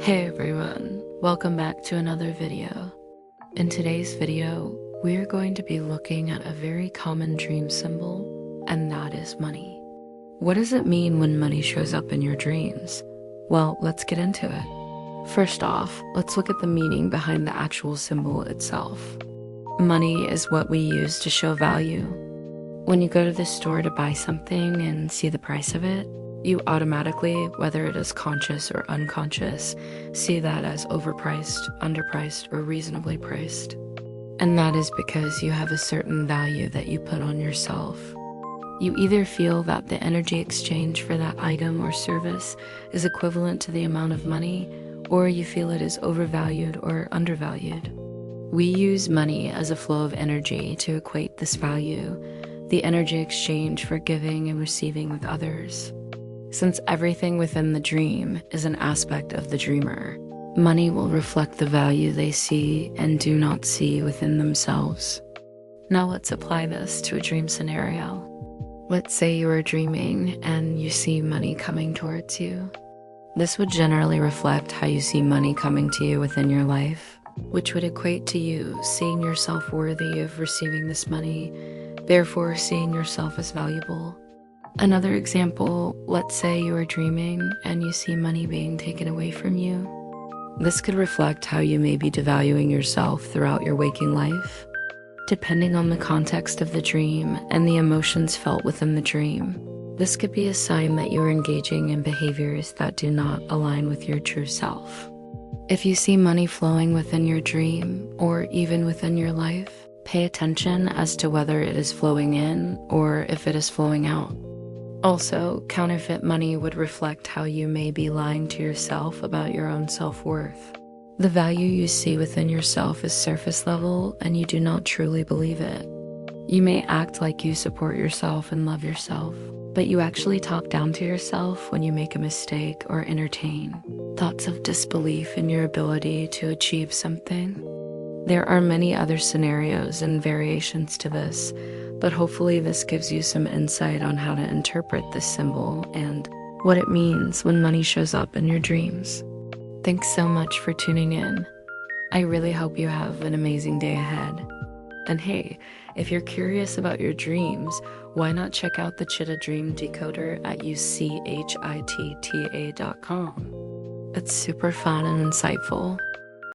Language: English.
Hey everyone, welcome back to another video. In today's video, we are going to be looking at a very common dream symbol, and that is money. What does it mean when money shows up in your dreams? Well, let's get into it. First off, let's look at the meaning behind the actual symbol itself. Money is what we use to show value. When you go to the store to buy something and see the price of it, you automatically, whether it is conscious or unconscious, see that as overpriced, underpriced, or reasonably priced. And that is because you have a certain value that you put on yourself. You either feel that the energy exchange for that item or service is equivalent to the amount of money, or you feel it is overvalued or undervalued. We use money as a flow of energy to equate this value, the energy exchange for giving and receiving with others. Since everything within the dream is an aspect of the dreamer, money will reflect the value they see and do not see within themselves. Now let's apply this to a dream scenario. Let's say you are dreaming and you see money coming towards you. This would generally reflect how you see money coming to you within your life, which would equate to you seeing yourself worthy of receiving this money, therefore seeing yourself as valuable. Another example, let's say you are dreaming and you see money being taken away from you. This could reflect how you may be devaluing yourself throughout your waking life. Depending on the context of the dream and the emotions felt within the dream, this could be a sign that you are engaging in behaviors that do not align with your true self. If you see money flowing within your dream or even within your life, pay attention as to whether it is flowing in or if it is flowing out. Also, counterfeit money would reflect how you may be lying to yourself about your own self-worth. The value you see within yourself is surface level and you do not truly believe it. You may act like you support yourself and love yourself, but you actually talk down to yourself when you make a mistake or entertain thoughts of disbelief in your ability to achieve something. There are many other scenarios and variations to this, but hopefully this gives you some insight on how to interpret this symbol and what it means when money shows up in your dreams. Thanks so much for tuning in. I really hope you have an amazing day ahead. And hey, if you're curious about your dreams, why not check out the Chitta Dream Decoder at uchitta.com. It's super fun and insightful.